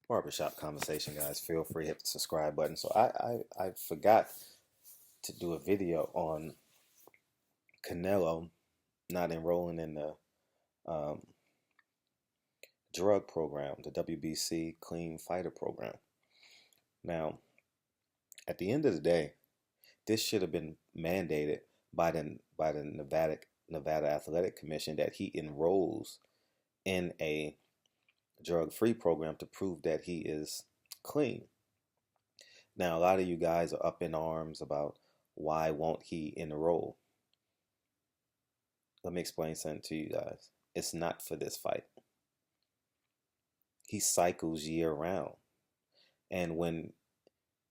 Barbershop conversation, guys. Feel free to hit the subscribe button. So I forgot to do a video on Canelo not enrolling in the um, drug program, the WBC Clean Fighter program. Now, at the end of the day, this should have been mandated by the Nevada Athletic Commission that he enrolls in a drug-free program to prove that he is clean. Now, a lot of you guys are up in arms about why won't he enroll. Let me explain something to you guys. It's not for this fight. He cycles year round. And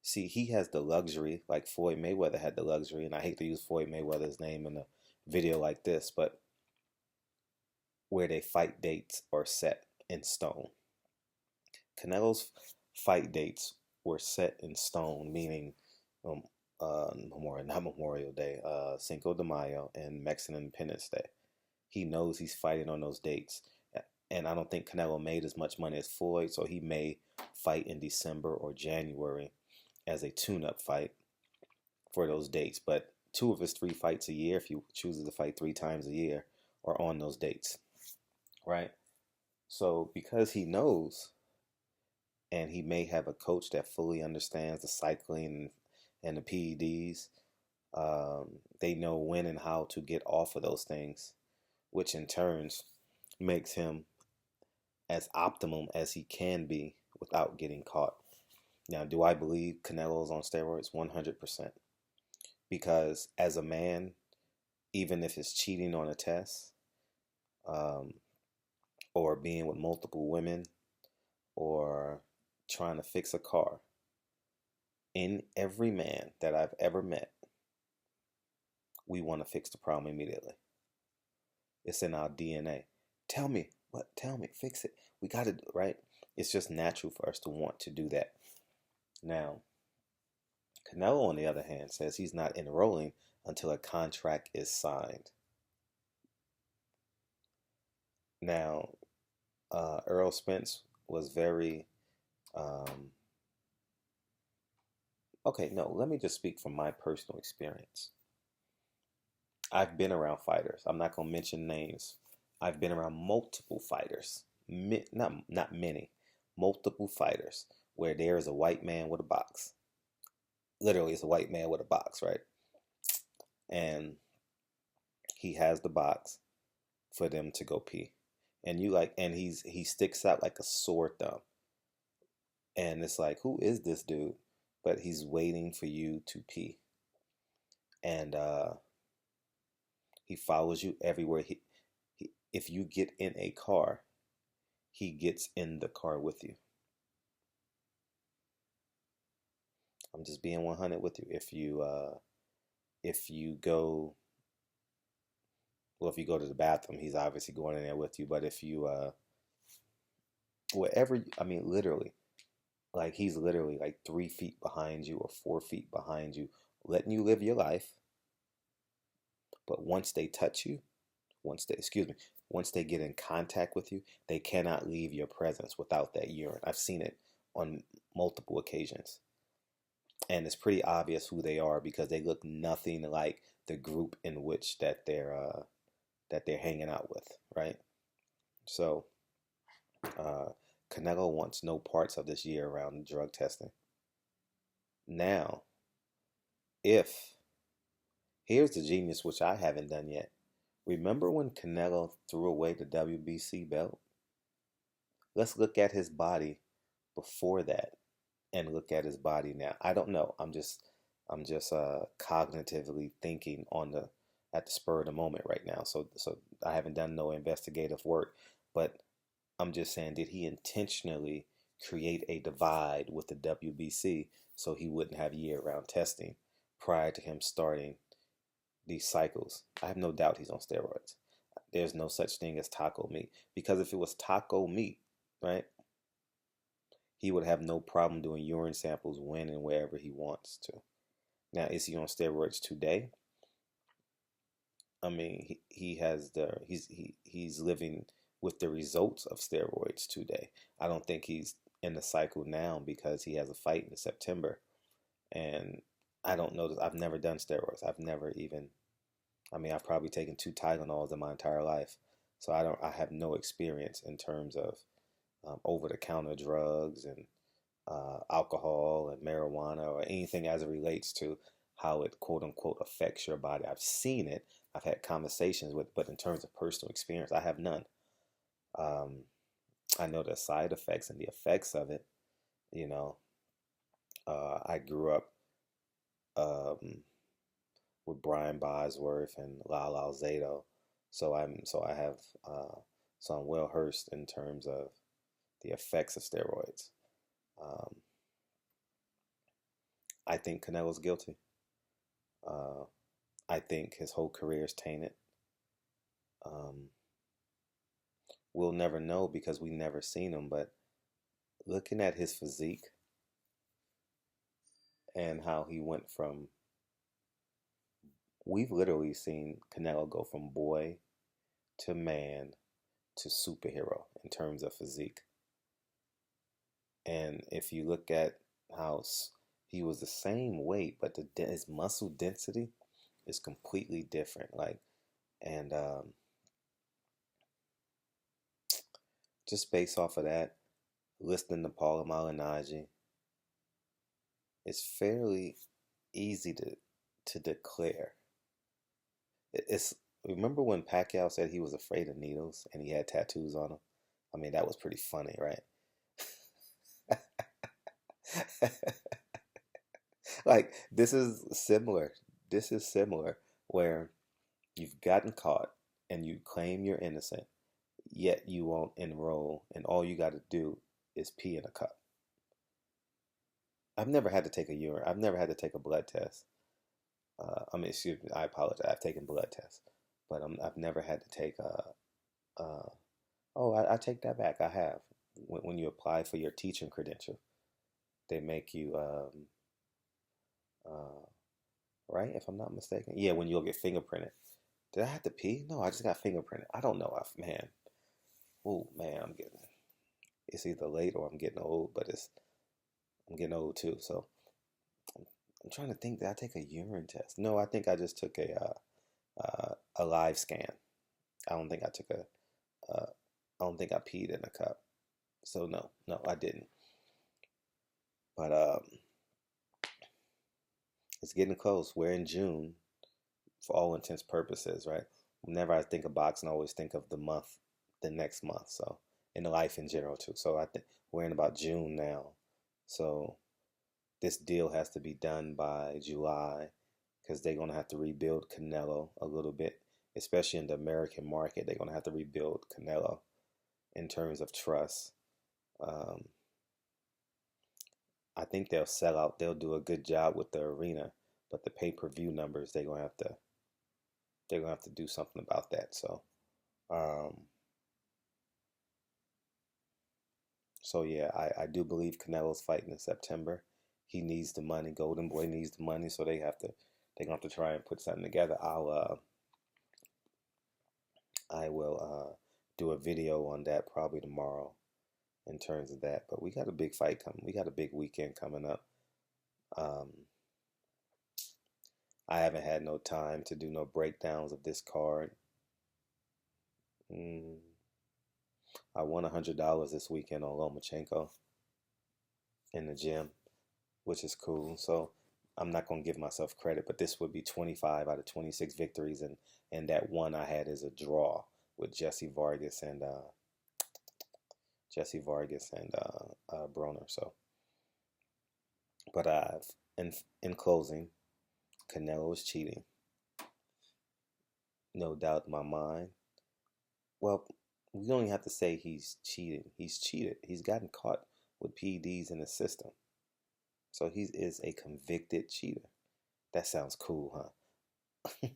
he has the luxury, like Floyd Mayweather had the luxury, and I hate to use Floyd Mayweather's name in a video like this, but where they fight dates are set in stone. Canelo's fight dates were set in stone, meaning not Memorial Day, Cinco de Mayo and Mexican Independence Day. He knows he's fighting on those dates. And I don't think Canelo made as much money as Floyd, so he may fight in December or January as a tune-up fight for those dates. But 2 of his 3 fights a year, if he chooses to fight 3 times a year, are on those dates, right? So because he knows, and he may have a coach that fully understands the cycling and the PEDs, they know when and how to get off of those things, which in turns makes him as optimum as he can be without getting caught. Now, do I believe Canelo's on steroids? 100%. Because as a man, even if it's cheating on a test, or being with multiple women, or trying to fix a car, in every man that I've ever met, we want to fix the problem immediately. It's in our DNA. Tell me, fix it. We got to, right? It's just natural for us to want to do that. Now, Canelo, on the other hand, says he's not enrolling until a contract is signed. Now, Earl Spence was very, okay, no, let me just speak from my personal experience. I've been around fighters. I'm not going to mention names. I've been around multiple fighters, not many, multiple fighters, where there is a white man with a box. Literally, it's a white man with a box, right? And he has the box for them to go pee. And he sticks out like a sore thumb. And it's like, who is this dude? But he's waiting for you to pee. And he follows you everywhere. If you get in a car, he gets in the car with you. I'm just being 100 with you. If you go to the bathroom, he's obviously going in there with you. But if you literally, like he's literally like 3 feet behind you or 4 feet behind you, letting you live your life. But once they touch you, once they get in contact with you, they cannot leave your presence without that urine. I've seen it on multiple occasions. And it's pretty obvious who they are because they look nothing like the group in which that they're hanging out with, right? So Canelo wants no parts of this year-round drug testing. Now, here's the genius, which I haven't done yet. Remember when Canelo threw away the WBC belt? Let's look at his body before that and look at his body now. I don't know. I'm just cognitively thinking at the spur of the moment right now. So I haven't done no investigative work, but I'm just saying, did he intentionally create a divide with the WBC so he wouldn't have year-round testing prior to him starting these cycles? I have no doubt he's on steroids. There's no such thing as taco meat, because if it was taco meat, right, he would have no problem doing urine samples when and wherever he wants to. Now, is he on steroids today? I mean, he's living with the results of steroids today. I don't think he's in the cycle now because he has a fight in September. And I don't know. I've never done steroids. I've never even. I mean, I've probably taken 2 Tylenols in my entire life, so I don't. I have no experience in terms of over-the-counter drugs and alcohol and marijuana or anything as it relates to how it quote unquote affects your body. I've seen it. I've had conversations with, but in terms of personal experience, I have none. Um, I know the side effects and the effects of it. You know, I grew up um, with Brian Bosworth and Lyle Alzado, so I have so I'm well versed in terms of the effects of steroids. Um, I think Canelo's guilty. Uh, I think his whole career is tainted. Um, we'll never know because we never seen him, but looking at his physique and how he went from, we've literally seen Canelo go from boy to man to superhero in terms of physique. And if you look at how he was the same weight, but his muscle density is completely different. Like, and just based off of that, listening to Paul Malignaggi, it's fairly easy to declare. It's remember when Pacquiao said he was afraid of needles and he had tattoos on him? I mean, that was pretty funny, right? Like this is similar. This is similar where you've gotten caught and you claim you're innocent, yet you won't enroll, and all you got to do is pee in a cup. I've never had to take a urine. I've never had to take a blood test. I mean, excuse me. I apologize. I've taken blood tests, but I've never had to take a. Oh, I take that back. I have. When you apply for your teaching credential, they make you uh, right, if I'm not mistaken. Yeah, when you'll get fingerprinted. Did I have to pee? No, I just got fingerprinted. I don't know. Man, oh man, I'm getting. It's either late or I'm getting old, but I'm getting old too. So I'm trying to think. Did I take a urine test? No, I think I just took a live scan. I don't think I took a. I don't think I peed in a cup. So no, I didn't. But it's getting close. We're in June, for all intents purposes, right? Whenever I think of boxing, I always think of the month, the next month. So in life in general too. So I think we're in about June now. So this deal has to be done by July because they're gonna have to rebuild Canelo a little bit, especially in the American market. They're gonna have to rebuild Canelo in terms of trust. Um, I think they'll sell out. They'll do a good job with the arena, but the pay-per-view numbers they're gonna have to do something about that. Um, so yeah, I do believe Canelo's fighting in September. He needs the money. Golden Boy needs the money, so they're gonna have to try and put something together. I will do a video on that probably tomorrow in terms of that. But we got a big fight coming. We got a big weekend coming up. Um, I haven't had no time to do no breakdowns of this card. Mm, I won $100 this weekend on Lomachenko in the gym, which is cool. So I'm not gonna give myself credit, but this would be 25 out of 26 victories, and that one I had is a draw with Jesse Vargas and Broner. So, but in closing, Canelo is cheating, no doubt in my mind. Well, we don't even have to say he's cheating. He's cheated. He's gotten caught with PEDs in the system. So he is a convicted cheater. That sounds cool, huh?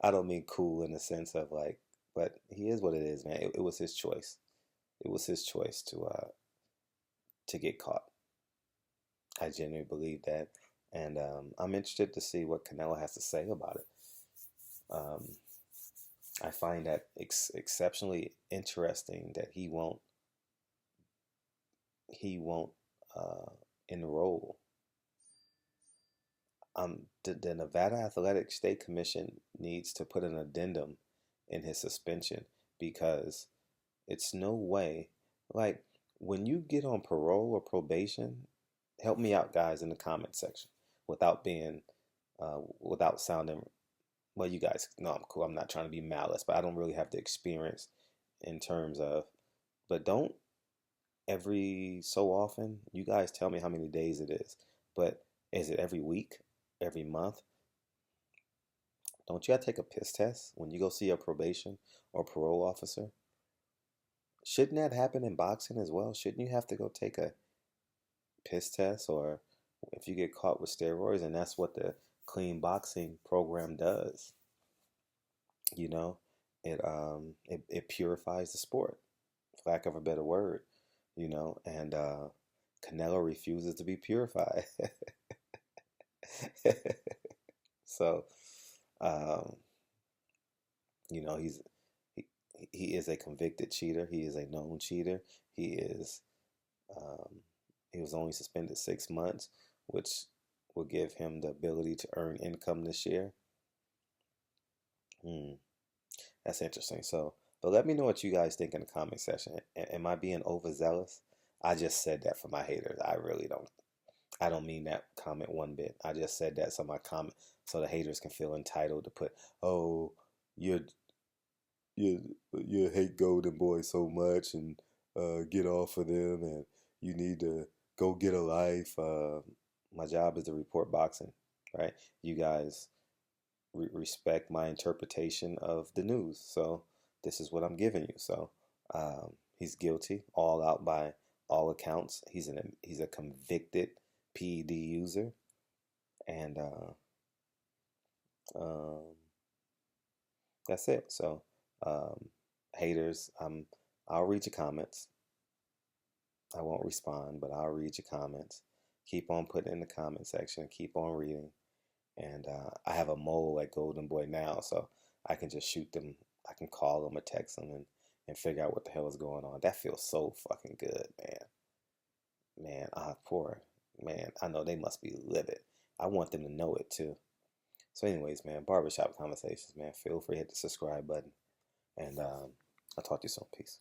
I don't mean cool in the sense of like, but he is what it is, man. It was his choice. It was his choice to get caught. I genuinely believe that, and I'm interested to see what Canelo has to say about it. Um, I find that exceptionally interesting that he won't he won't enroll. The Nevada Athletic State Commission needs to put an addendum in his suspension, because it's no way. Like, when you get on parole or probation, help me out, guys, in the comment section, without being, without sounding. Well, you guys know I'm cool. I'm not trying to be malice, but I don't really have the experience in terms of. But don't every so often, you guys tell me how many days it is. But is it every week, every month? Don't you have to take a piss test when you go see a probation or parole officer? Shouldn't that happen in boxing as well? Shouldn't you have to go take a piss test, or if you get caught with steroids? And that's what the clean boxing program does. You know, it purifies the sport, for lack of a better word. And Canelo refuses to be purified. So, um, he's he, he is a convicted cheater. He is a known cheater. Um, he was only suspended 6 months, which will give him the ability to earn income this year. Hmm, that's interesting. So, but let me know what you guys think in the comment section. Am I being overzealous? I just said that for my haters. I really don't. I don't mean that comment one bit. I just said that so my comment, so the haters can feel entitled to put, oh, you you you hate Golden Boy so much, and get off of them, and you need to go get a life. My job is to report boxing, right? You guys respect my interpretation of the news, so this is what I'm giving you. So he's guilty, all out by all accounts. He's a convicted PED user, and um, that's it. So, um, haters, I'll read your comments. I won't respond, but I'll read your comments. Keep on putting in the comment section. Keep on reading. And I have a mole at Golden Boy now, so I can just shoot them. I can call them or text them, and figure out what the hell is going on. That feels so fucking good, man. Man, poor man. I know they must be livid. I want them to know it too. So, anyways, man, barbershop conversations, man. Feel free to hit the subscribe button, and I'll talk to you soon. Peace.